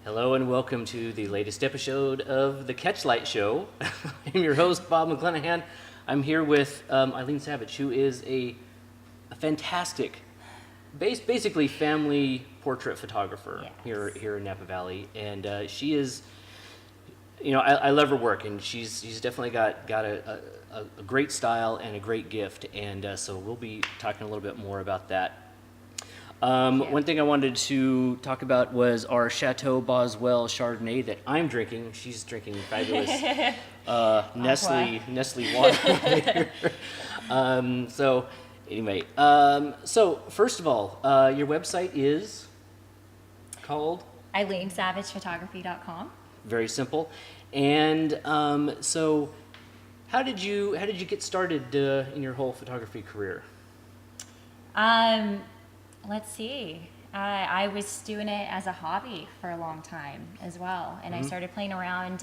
Hello and welcome to the latest episode of the Catchlight Show. I'm your host, Bob McClanahan. I'm here with Aileen Savage, who is a fantastic, basically family portrait photographer here in Napa Valley. And she is, I love her work, and she's definitely got a great style and a great gift. And so we'll be talking a little bit more about that. One thing I wanted to talk about was our Chateau Boswell Chardonnay that I'm drinking. She's drinking fabulous Nestle water. So anyway, so first of all, your website is called? AileenSavagePhotography.com. Very simple. And so how did you get started in your whole photography career? Let's see. I was doing it as a hobby for a long time as well. And I started playing around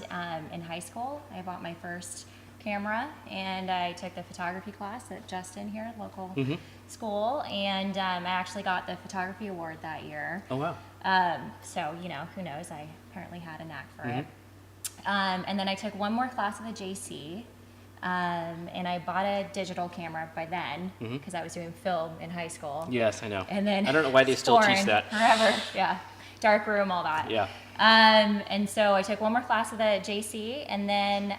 in high school. I bought my first camera and I took the photography class at Justin here, local school. And I actually got the photography award that year. Oh, wow. So, who knows? I apparently had a knack for it. And then I took one more class at the JC. And I bought a digital camera by then because I was doing film in high school. Yes, I know. And then I don't know why they still teach that. Forever, yeah. Dark room, all that. Yeah. And so I took one more class at the JC, and then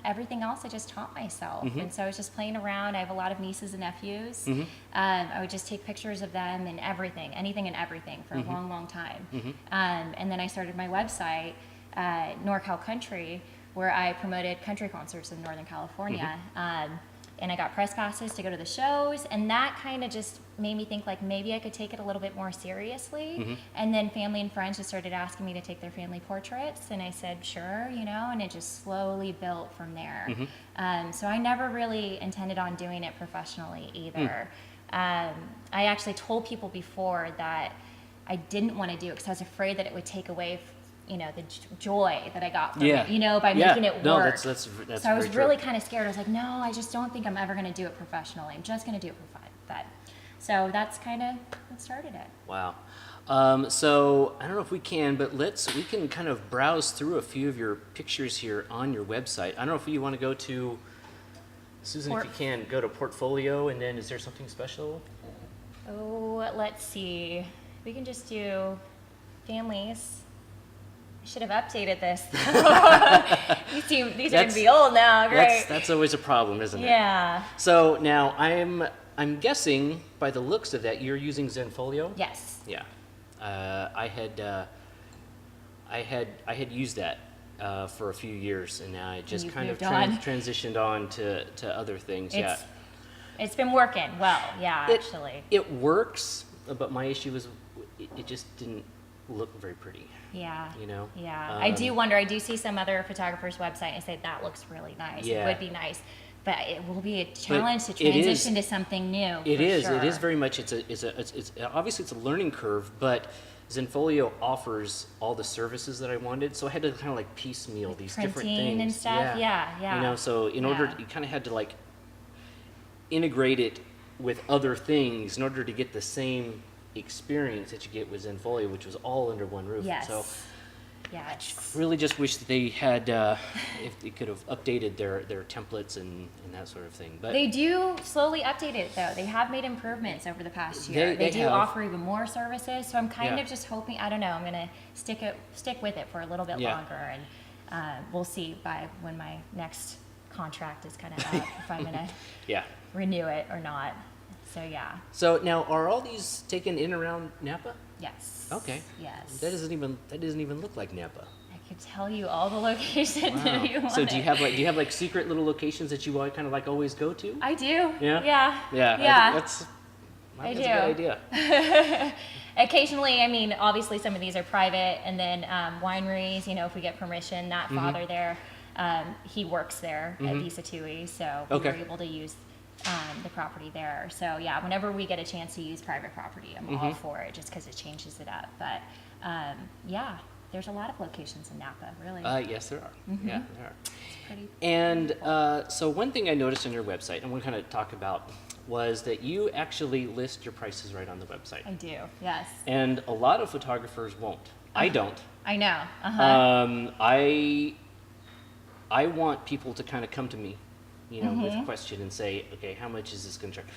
everything else I just taught myself. And so I was just playing around. I have a lot of nieces and nephews. I would just take pictures of them and everything, anything and everything for a long, long time. And then I started my website, NorCal Country, where I promoted country concerts in Northern California. And I got press passes to go to the shows, and that kind of just made me think like maybe I could take it a little bit more seriously. And then family and friends just started asking me to take their family portraits, and I said sure, and it just slowly built from there. So I never really intended on doing it professionally either. I actually told people before that I didn't want to do it because I was afraid that it would take away the joy that I got from it, by making it work. No, that's so I was really kind of scared. I was like, no, I just don't think I'm ever going to do it professionally. I'm just going to do it for fun. So that's kind of what started it. Wow. So I don't know if we can, but we can kind of browse through a few of your pictures here on your website. I don't know if you want to go to, Susan, if you can, go to portfolio, and then is there something special? Oh, let's see. We can just do families. I should have updated this. These are going to be old now. Great. That's always a problem, isn't it? Yeah. So now I'm guessing by the looks of that you're using Zenfolio. Yes. Yeah. I had used that for a few years, and now I just kind of transitioned on to other things. It's been working well. Yeah, actually. It works, but my issue is it just didn't look very pretty. Yeah. Yeah. I do wonder. I do see some other photographers' website and say that looks really nice. Yeah. It would be nice, but it will be a challenge to transition to something new. It is. Sure. It is very much. It's obviously it's a learning curve, but Zenfolio offers all the services that I wanted, so I had to kind of like piecemeal like these different things and stuff. Yeah. So in order, you kind of had to like integrate it with other things in order to get the same experience that you get with Zenfolio, which was all under one roof. Yes. So yeah, I really just wish that they had, if they could have updated their templates and that sort of thing. But they do slowly update it though. They have made improvements over the past year. They do offer even more services. So I'm kind of just hoping. I don't know. I'm gonna stick with it for a little bit longer, and we'll see by when my next contract is kind of up if I'm gonna renew it or not. So yeah. So now, are all these taken in around Napa? Yes. Okay. Yes. That doesn't even look like Napa. I could tell you all the locations if you want. So do you have like secret little locations that you kind of like always go to? I do. Yeah. Yeah. That's a good idea. Occasionally, I mean, obviously some of these are private, and then wineries. If we get permission, that father there, he works there at Visa Tui, so we were able to use the property there. So yeah, whenever we get a chance to use private property, I'm all for it, just because it changes it up. But yeah, there's a lot of locations in Napa, really. Yes, there are. Yeah, there are. It's pretty. And so one thing I noticed on your website, and we're going to talk about, was that you actually list your prices right on the website. I do, yes. And a lot of photographers won't. I don't. I know. Uh-huh. I want people to kind of come to me, with a question and say, okay, how much is this going to charge?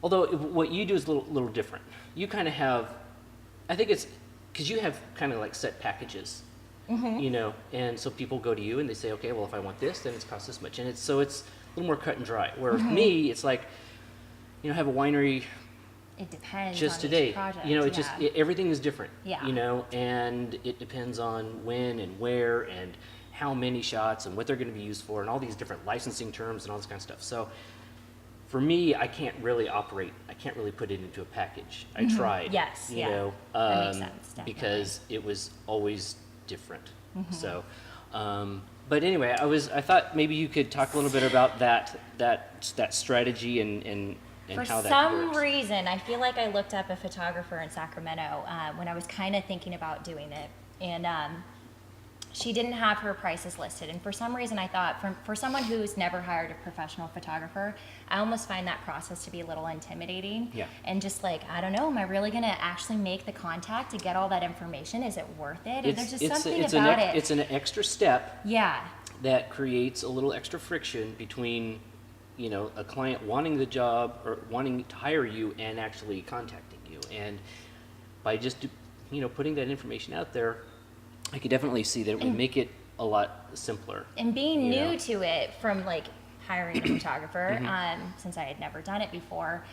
Although what you do is a little different. You kind of have, I think it's because you have kind of like set packages, and so people go to you and they say, okay, well, if I want this, then it's cost this much, and it's a little more cut and dry. Where with me, it's like, I have a winery. It depends just on today, each project. Everything is different. Yeah. And it depends on when and where and how many shots and what they're going to be used for and all these different licensing terms and all this kind of stuff. So for me, I can't really put it into a package. I tried. Yes. That makes sense. Definitely. Because it was always different. So, but anyway, I thought maybe you could talk a little bit about that strategy and for how that some works. reason, I feel like I looked up a photographer in Sacramento when I was kind of thinking about doing it, and she didn't have her prices listed. And for some reason, I thought for someone who's never hired a professional photographer, I almost find that process to be a little intimidating. Yeah. And just like, I don't know, am I really going to actually make the contact to get all that information? Is it worth it? Or there's just something about it. It's an extra step. Yeah. That creates a little extra friction between a client wanting the job or wanting to hire you and actually contacting you. And by just, putting that information out there, I could definitely see that it would make it a lot simpler. And being new to it from like hiring a photographer, since I had never done it before,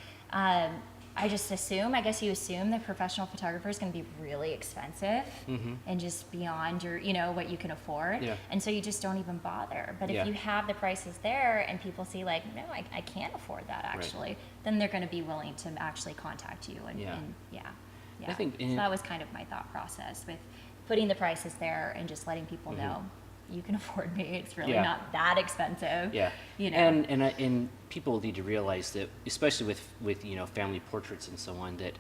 I just assume, you assume that professional photographer is going to be really expensive and just beyond your, what you can afford. Yeah. And so you just don't even bother. But if Yeah. you have the prices there and people see like, no, I can't afford that actually, then they're going to be willing to actually contact you. And yeah. I think so that was kind of my thought process with putting the prices there and just letting people know you can afford me. It's really not that expensive. Yeah. And people need to realize that, especially with family portraits and so on, that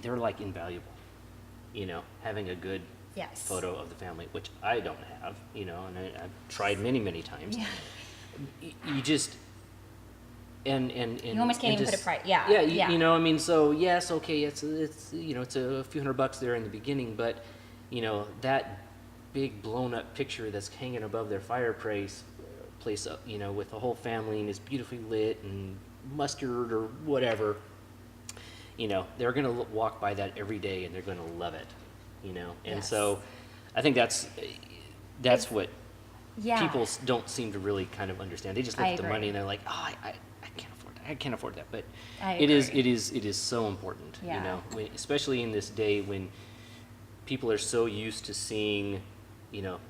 they're like invaluable. Having a good photo of the family, which I don't have. And I've tried many times. Yeah. You just and you almost can't even put a price. Yeah. So yes, okay, it's it's a few $100 there in the beginning, but that big blown up picture that's hanging above their fireplace, with the whole family and it's beautifully lit and mustard or whatever, they're gonna walk by that every day and they're gonna love it, and so I think that's what people don't seem to really kind of understand. They just look at the money and they're like, oh, I can't afford that, but it is so important, especially in this day when people are so used to seeing,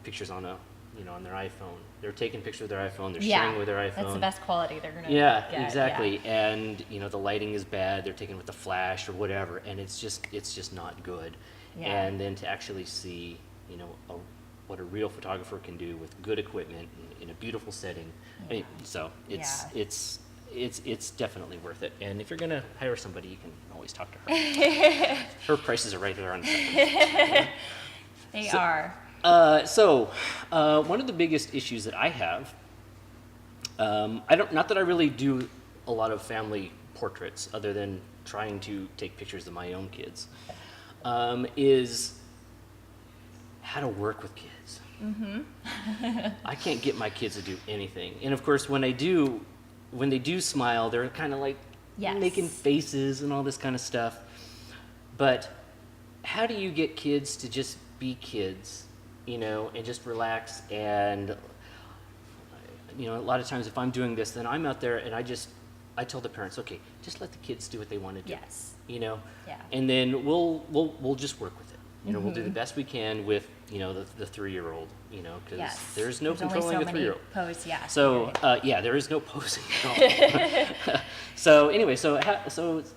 pictures on on their iPhone. They're taking pictures of their iPhone. They're sharing with their iPhone. That's the best quality they're gonna get. Exactly. Yeah. And the lighting is bad. They're taking with the flash or whatever, and it's just not good. Yeah. And then to actually see, what a real photographer can do with good equipment in a beautiful setting. I mean, so it's definitely worth it. And if you're gonna hire somebody, you can always talk to her. Her prices are right there on the site. They are. So one of the biggest issues that I have, not that I really do a lot of family portraits other than trying to take pictures of my own kids, is how to work with kids. I can't get my kids to do anything. And of course, when they do smile, they're kind of like making faces and all this kind of stuff. But how do you get kids to just be kids, and just relax? And a lot of times if I'm doing this, then I'm out there and I tell the parents, okay, just let the kids do what they want to do. Yes. And then we'll just work with it. We'll do the best we can with the 3-year-old, because there's no controlling a 3-year-old. So there is no posing at all. So anyway, so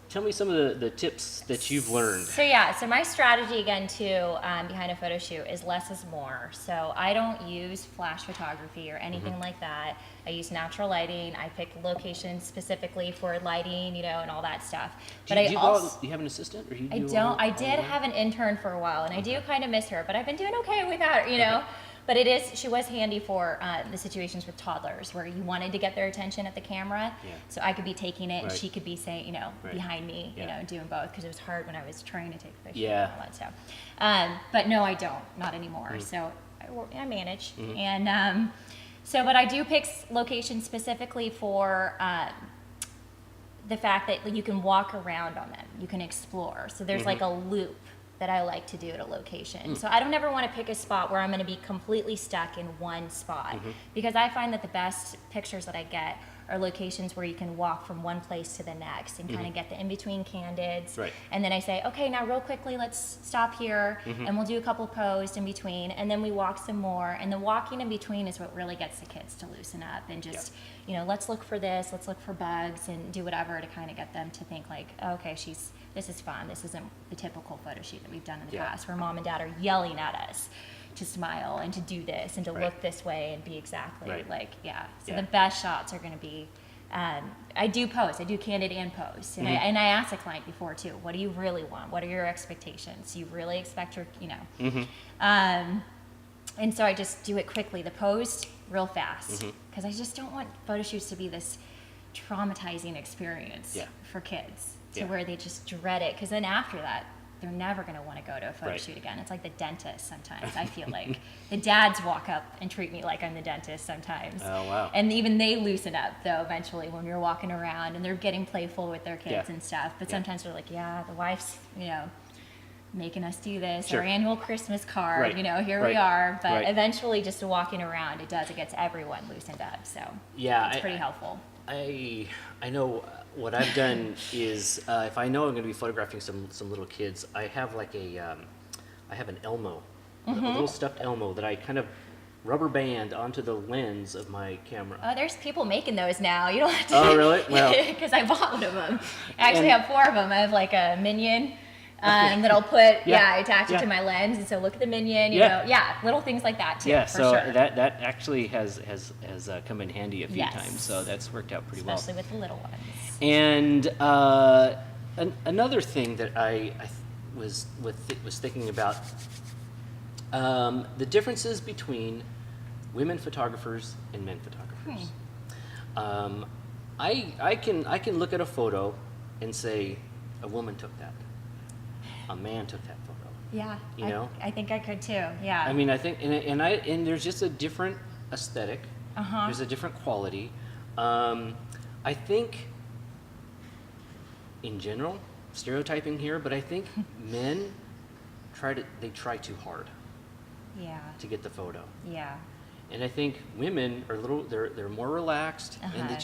tell me some of the tips that you've learned. So my strategy again too behind a photo shoot is less is more. So I don't use flash photography or anything like that. I use natural lighting. I pick locations specifically for lighting, and all that stuff. Do you have an assistant, or you do? I don't. I did have an intern for a while, and I do kind of miss her, but I've been doing okay without her, but she was handy for the situations with toddlers where you wanted to get their attention at the camera. Yeah. So I could be taking it and Right. she could be saying, you know, Right. behind me, you Yeah. know, doing both because it was hard when I was trying to take pictures Yeah. and all that stuff. But no, I don't, not anymore. So I manage. And but I do pick locations specifically for the fact that you can walk around on them, you can explore. So there's like a loop that I like to do at a location. So I don't ever want to pick a spot where I'm going to be completely stuck in one spot because I find that the best pictures that I get are locations where you can walk from one place to the next and kind of get the in-between candids. Right. And then I say, okay, now real quickly, let's stop here and we'll do a couple posed in between and then we walk some more. And the walking in between is what really gets the kids to loosen up and just, you know, let's look for this, let's look for bugs and do whatever to kind of get them to think like, oh, okay, this is fun. This isn't the typical photo shoot that we've done in the past where mom and dad are yelling at us to smile and to do this and to look this way and be exactly like, So the best shots are going to be, I do post, I do candid and post. And, I ask the client before too, what do you really want? What are your expectations? You really expect your, you know. And so I just do it quickly, the post real fast. Because I just don't want photo shoots to be this traumatizing experience for kids to where they just dread it. Because then after that, they're never going to want to go to a photo shoot again. It's like the dentist sometimes. I feel like the dads walk up and treat me like I'm the dentist sometimes. Oh, wow. And even they loosen up, though, eventually when you're walking around and they're getting playful with their kids and stuff. But sometimes they're like, yeah, the wife's, you know, making us do this. Our annual Christmas card, you know, here we are. But eventually just walking around, it gets everyone loosened up. So it's pretty helpful. I know what I've done is if I know I'm going to be photographing some little kids, I have like I have an Elmo, a little stuffed Elmo that I kind of rubber band onto the lens of my camera. Oh, there's people making those now. You don't have to. Oh, really? Well, because I bought one of them. I actually have 4 of them. I have like a minion. That I'll put, attach it to my lens, and so look at the minion, you know, little things like that too. Yeah, for so sure. that actually has come in handy a few times, so that's worked out pretty Especially with the little ones. And another thing that I was thinking about the differences between women photographers and men photographers. I can look at a photo and say a woman took that. A man took that photo. Yeah, you know. I think I could too. Yeah. I mean, I think, and there's just a different aesthetic. There's a different quality. I think, in general, stereotyping here, but I think men try too hard. Yeah. To get the photo. Yeah. And I think women are they're more relaxed and they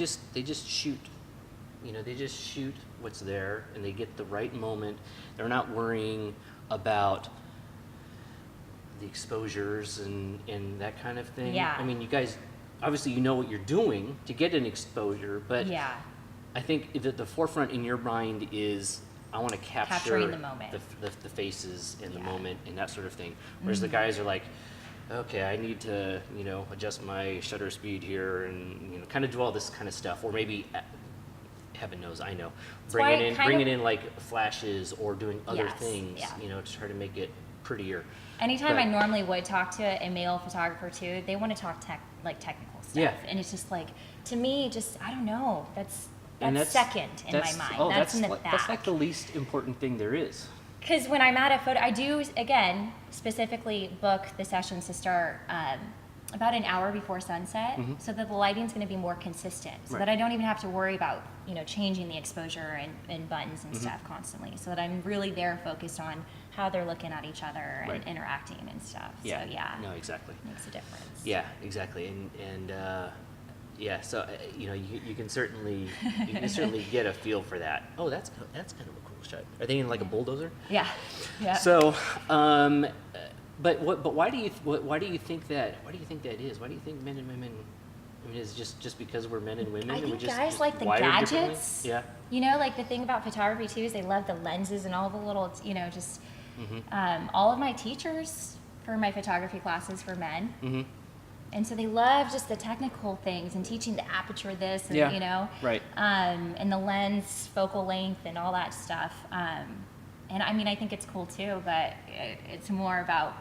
just shoot. You know, they just shoot what's there and they get the right moment. They're not worrying about the exposures and that kind of thing. Yeah. I mean, you guys, obviously you know what you're doing to get an exposure, but I think the forefront in your mind is I want to capturing the moment, the faces and the moment and that sort of thing. Whereas the guys are like, okay, I need to, you know, adjust my shutter speed here and, you know, kind of do all this kind of stuff, or maybe heaven knows, I know, bringing in like flashes or doing other things, you know, to try to make it prettier. Anytime I normally would talk to a male photographer too, they want to talk technical stuff, and it's just like, to me, just I don't know, that's second in my mind. That's in the back. That's like the least important thing there is. Because when I'm at a photo, I do again specifically book the sessions to start about an hour before sunset, so that the lighting's going to be more consistent, so that I don't even have to worry about, you know, changing the exposure and buttons and stuff constantly, so that I'm really there focused on how they're looking at each other and interacting and stuff. Yeah. So No, exactly. Makes a difference. Yeah, exactly. And so you know, you can certainly get a feel for that. Oh, that's kind of a cool shot. Are they in like a bulldozer? Yeah. Yeah. So, but why do you think that? Why do you think that is? Why do you think men and women? I mean, is it just because we're men and women? I think we just, guys like the wired differently? gadgets. Yeah. You know, like the thing about photography too is they love the lenses and all the little, you know, just all of my teachers for my photography classes were men. And so they love just the technical things and teaching the aperture this and, you know, and the lens focal length and all that stuff. And I mean, I think it's cool too, but it's more about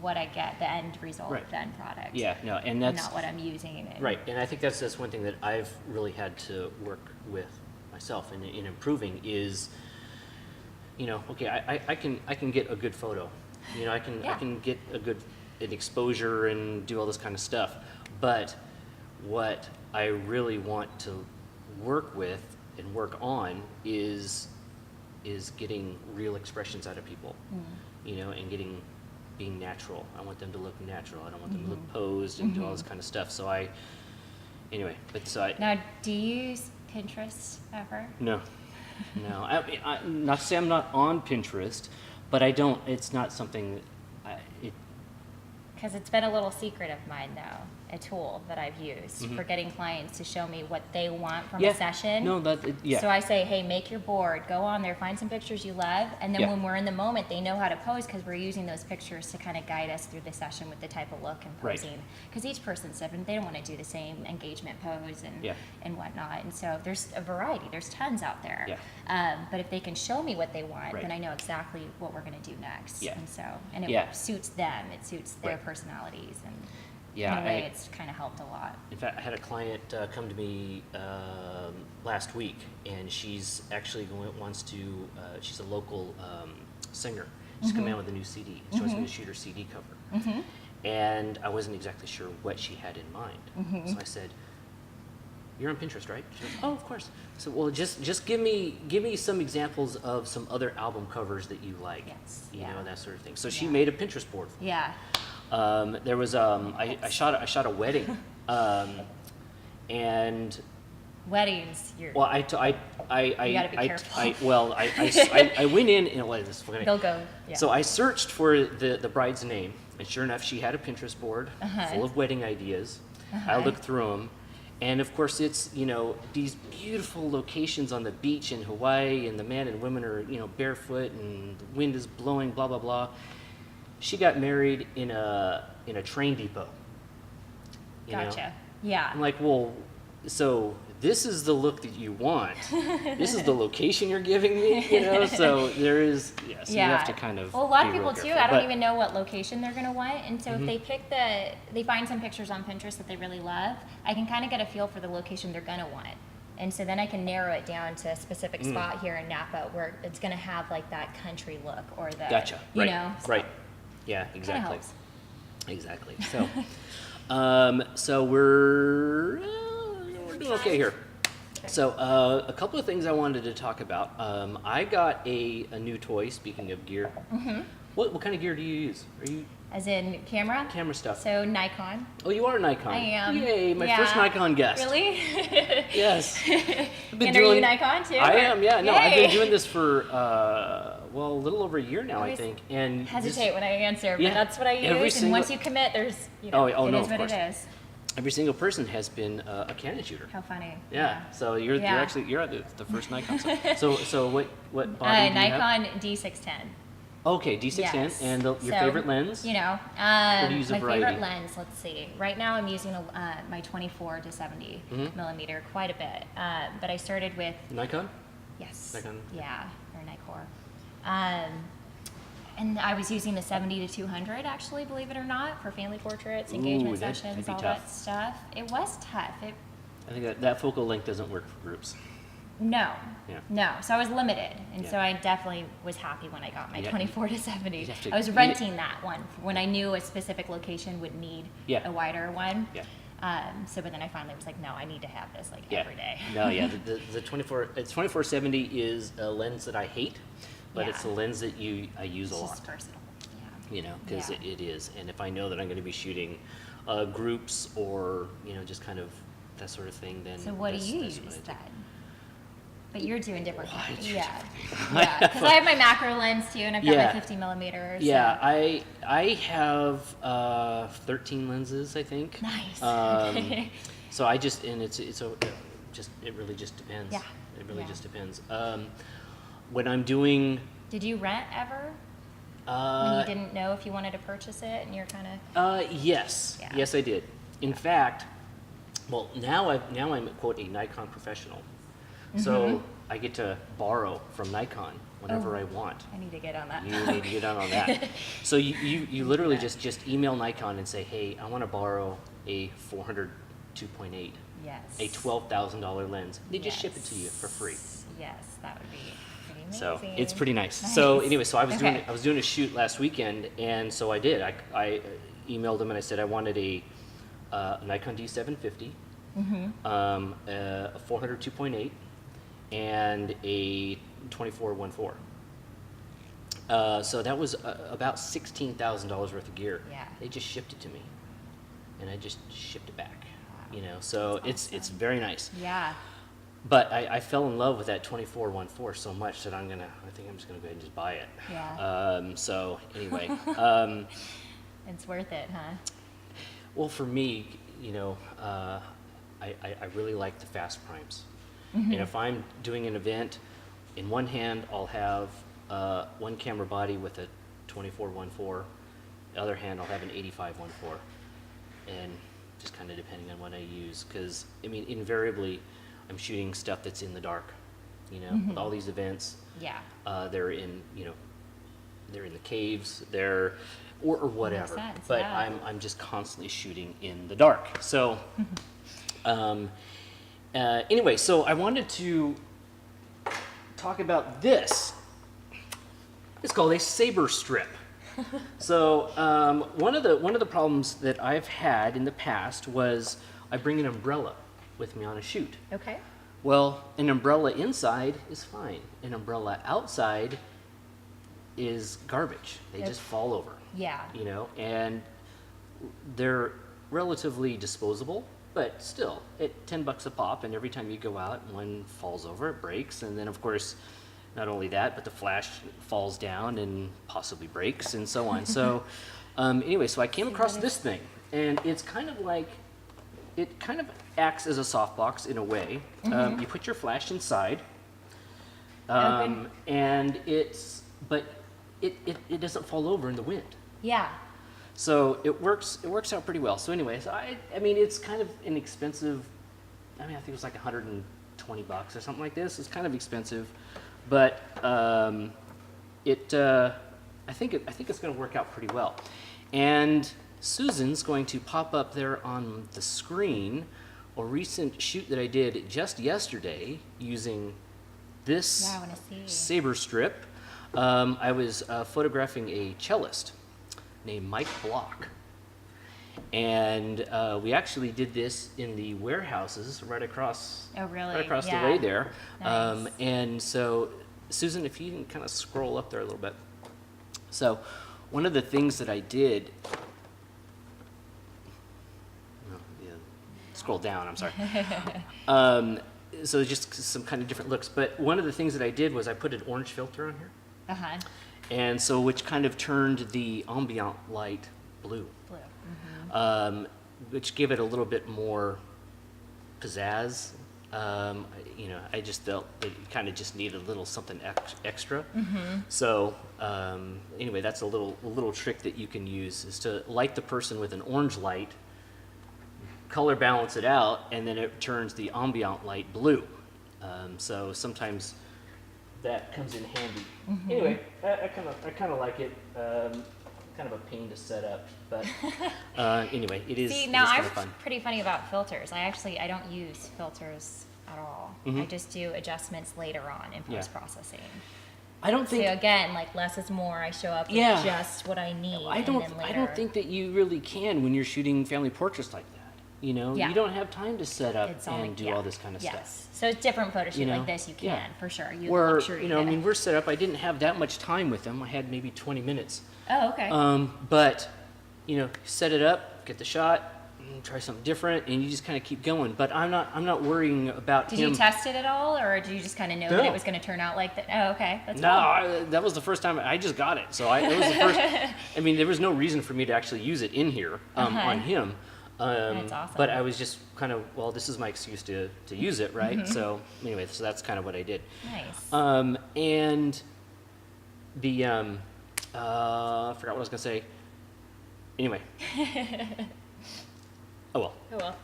what I get, the end result, Right. the end product. Yeah, no, and that's not what I'm using. And right. And I think that's one thing that I've really had to work with myself in improving is, okay, I can get a good photo, I can get an exposure and do all this kind of stuff, but what I really want to work with and work on is getting real expressions out of people, and being natural. I want them to look natural. I don't want them to look posed and do all this kind of stuff. So Now, do you use Pinterest ever? No. Not to say I'm not on Pinterest, but I don't. It's not something. Because it's been a little secret of mine, though, a tool that I've used for getting clients to show me what they want from a session. No, So I say, hey, make your board, go on there, find some pictures you love, and then when we're in the moment, they know how to pose because we're using those pictures to kind of guide us through the session with the type of look and posing. Because each person's different; they don't want to do the same engagement pose and whatnot. And so there's a variety. There's tons out there. Yeah. But if they can show me what they want, then I know exactly what we're going to do next. Yeah. And it suits them. It suits their personalities and. Yeah, in a way, it's kind of helped a lot. In fact, I had a client come to me last week, and she's actually she's a local singer. She's coming out with a new CD. She wants me to shoot her CD cover. And I wasn't exactly sure what she had in mind. So I said, "You're on Pinterest, right?" She goes, "Oh, of course." So, well, just give me some examples of some other album covers that you like. Yes. You know, that sort of thing. So she made a Pinterest board for me. Yeah. There was I shot a wedding, and weddings. you gotta be careful. I went in and They'll go. Yeah. So I searched for the bride's name, and sure enough, she had a Pinterest board full of wedding ideas. I looked through them, and of course, it's these beautiful locations on the beach in Hawaii, and the men and women are barefoot, and the wind is blowing, blah blah blah. She got married in a train depot. Gotcha. Yeah. I'm like, well, so this is the look that you want. This is the location you're giving me, So there is, so you have to kind of. Well, a lot of be real people too. careful. I don't even know what location they're gonna want, and so if they find some pictures on Pinterest that they really love, I can kind of get a feel for the location they're gonna want. And so then I can narrow it down to a specific spot here in Napa where it's going to have like that country look or the, Gotcha. you Right. know. So Right. Yeah, exactly. helps. Exactly. So, so we're doing okay here. So a couple of things I wanted to talk about. I got a new toy. Speaking of gear, what kind of gear do you use? Are you As in camera? camera stuff? So Nikon. Oh, you are Nikon. I am. Yay! My Yeah. first Nikon guest. Really? Yes. I've been And are you Nikon too? I or- am. Yeah. No, I've Yay. been doing this for a little over a year now, I Always think. And Hesitate when I answer, but Yeah. that's what I Every use. single- And once you commit, there's, you know, Oh, it no, is of what course. it is. every single person has been a Canon shooter. How funny. Yeah. So you're Yeah. actually the first Nikon. So what body do you have? Nikon D610. Okay, D610 Yes. and your So, favorite lens. You know, do you use a my variety? favorite lens. Let's see. Right now, I'm using my 24 to 70 millimeter quite a bit. But I started with Nikon. yes, Nikon. yeah, or Nikkor. And I was using the 70 to 200 actually, believe it or not, for family portraits, engagement that'd sessions, be all tough. that stuff. It was tough. I think that focal length doesn't work for groups. No. Yeah. No. So I was limited. And Yeah. so I definitely was happy when I got my Yeah. 24 to 70. You'd have to- I was renting that one when I knew a specific location would need Yeah. a wider one. Yeah. But then I finally was like, no, I need to have this like Yeah. every day. No, yeah. The 2470 is a lens that I hate, but it's a Yeah. lens that I use It's a lot. just versatile. Because Yeah. it is. And if I know that I'm going to be shooting groups or just kind of that sort of thing, then So what do you that's use what I do. then? But you're doing different Well, I things. do Yeah. different Yeah. Because I have my macro lens too, and I've got Yeah. my 50 millimeters. Yeah, so- I have 13 lenses, I think. Nice. So I just it really just depends. Yeah. It really Yeah. just depends. When I'm doing Did you rent ever? When you didn't know if you wanted to purchase it and you're kind of... yes, Yeah. yes I did. In fact, well now I'm quote a Nikon professional. So I get to borrow from Nikon whenever I want. I need to get on that. You need to get on that. So you literally just email Nikon and say, hey, I want to borrow a 400 2.8, Yes. a $12,000 lens. They just ship it to you for free. Yes, that would be pretty amazing. So it's pretty nice. So anyway, so I was doing a shoot last weekend, and so I did. I emailed them and I said I wanted a Nikon D750, a 400 2.8, and a 24-1.4. So that was about $16,000 worth of gear. Yeah. They just shipped it to me, and I just shipped it back. You know, so it's very nice. Yeah. But I fell in love with that 24-1.4 so much that I think I'm just gonna go ahead and just buy it. Yeah. So anyway, It's worth it, huh? well, for me, you know, I really like the fast primes. And if I'm doing an event, in one hand I'll have one camera body with a 24-1.4. The other hand I'll have an 85-1.4, and just kind of depending on what I use, because I mean, invariably, I'm shooting stuff that's in the dark. You know, with all these events, Yeah. they're in, you know, they're in the caves, they're or whatever. sense, But yeah. I'm just constantly shooting in the dark. So, anyway, so I wanted to talk about this. It's called a Saber Strip. So one of the problems that I've had in the past was I bring an umbrella with me on a shoot. Okay. Well, an umbrella inside is fine. An umbrella outside is garbage. They just fall over. Yeah. You know, and they're relatively disposable, but still, at $10 a pop, and every time you go out, one falls over, it breaks, and then of course, not only that, but the flash falls down and possibly breaks, and so on. So, anyway, so I came across this thing, and it's kind of like, it kind of acts as a softbox in a way. You put your flash inside, and but it doesn't fall over in the wind. Yeah. So it works out pretty well. So anyway, so I mean, it's kind of inexpensive. I mean, I think it was like $120 or something like this. It's kind of expensive, but I think it's going to work out pretty well. And Susan's going to pop up there on the screen a recent shoot that I did just yesterday using this Yeah, I wanna see. Saber Strip. I was photographing a cellist named Mike Block. And we actually did this in the warehouses right across, Oh, really? right across Yeah. the way there. Nice. And so, Susan, if you can kind of scroll up there a little bit. So, one of the things that I did, scroll down, I'm sorry. So just some kind of different looks. But one of the things that I did was I put an orange filter on here. Uh-huh. And so, which kind of turned the ambient light blue. Blue. Which gave it a little bit more pizzazz. You know, I just felt it kind of just needed a little something extra. So anyway, that's a little trick that you can use, is to light the person with an orange light, color balance it out, and then it turns the ambient light blue. So sometimes that comes in handy. Anyway, I kind of like it. Kind of a pain to set up, but anyway, it is. See, now kind I'm of fun. pretty funny about filters. I don't use filters at all. I just do adjustments later on in Yeah. post-processing. I don't So think. again, like less is more. I show up with Yeah. just what I need. I and don't. then later, I don't think that you really can when you're shooting family portraits like that. You know, Yeah. you don't have time to set up it's all and do yeah. all this kind of yes. stuff. So it's different photo shoot You know? like this. You can Yeah. for sure. You have the Where luxury you know, I to- mean, we're set up. I didn't have that much time with them. I had maybe 20 minutes. Oh, okay. But you know, set it up, get the shot, and try something different, and you just kind of keep going. But I'm not worrying about Did him. you test it at all, or did you just kind of know that No. it was going to turn out like that? Oh, okay. That's No, cool. that was the first time I just got it. So it was the first. I mean, there was no reason for me to actually use it in here on him. That's awesome. But I was just kind of, well, this is my excuse to use it, right? So anyway, so that's kind of what I did. Nice. And the I forgot what I was gonna say. Anyway. Oh well. Oh well.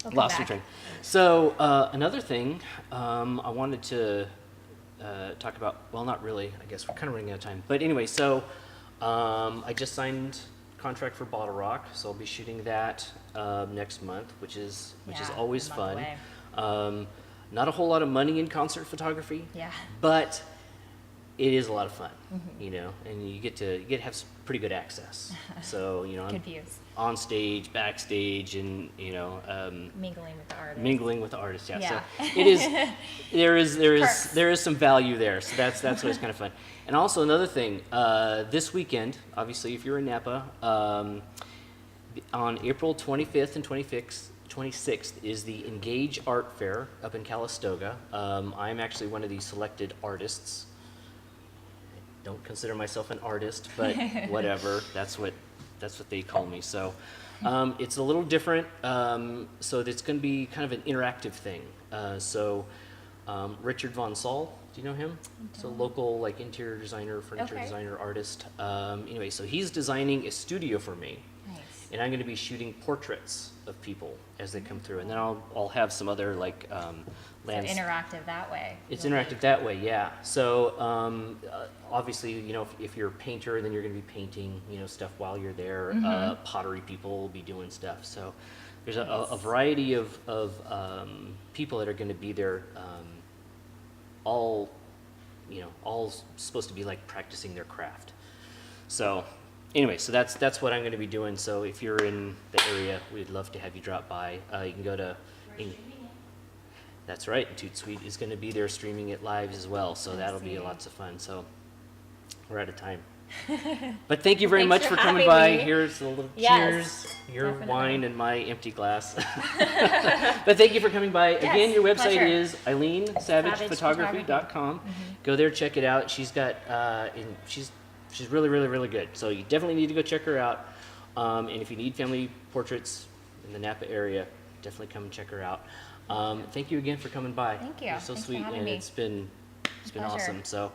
come Lost back. in train. So another thing I wanted to talk about. Well, not really. I guess we're kind of running out of time. But anyway, so I just signed contract for Bottle Rock, so I'll be shooting that next month, which is Yeah, always a month fun. away. Not a whole lot of money in concert photography. Yeah. But it is a lot of fun, you know, and you get to have some pretty good access. So, you know, I'm Good views. on stage, backstage, and, you know, Mingling with the artist. mingling with the artists. Yeah. Yeah. So it is, Perks. there is some value there. So that's what's kind of fun. And also another thing, this weekend, obviously, if you're in Napa, on April 25th and 26th is the Engage Art Fair up in Calistoga. I'm actually one of the selected artists. I don't consider myself an artist, but whatever. That's what they call me. So it's a little different. So it's going to be kind of an interactive thing. Richard Von Saul, do you know him? So local like interior designer, furniture Okay. designer, artist. Anyway, so he's designing a studio for me. Nice. And I'm going to be shooting portraits of people as they come through, and then I'll have some other like So lands. interactive that way. It's You'll interactive that way, yeah. So obviously, you know, if you're a painter, then you're going to be painting, you know, stuff while you're there. Pottery people will be doing stuff. So there's a variety of people that are going to be there. All supposed to be like practicing their craft. So anyway, so that's what I'm going to be doing. So if you're in the area, we'd love to have you drop by. You can go to. That's right. ToutSuite is going to be there streaming it live as well. So that'll be lots of fun. So we're out of time. But thank you very Thanks much for for coming having by. me. Here's a little Yes, cheers. Your definitely. wine and my empty glass. But thank you for coming by. Again, your website pleasure. is AileenSavagePhotography.com. Go there, check it out. She's got she's really, really, really good. So you definitely need to go check her out. And if you need family portraits in the Napa area, definitely come and check her out. Thank you again for coming by. Thank you. You're so Thanks for sweet, having and me. it's been Pleasure. awesome. So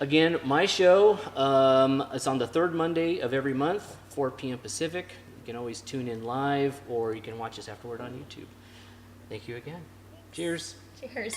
again, my show it's on the third Monday of every month, 4 p.m. Pacific. You can always tune in live, or you can watch us afterward on YouTube. Thank you again. Cheers. Cheers.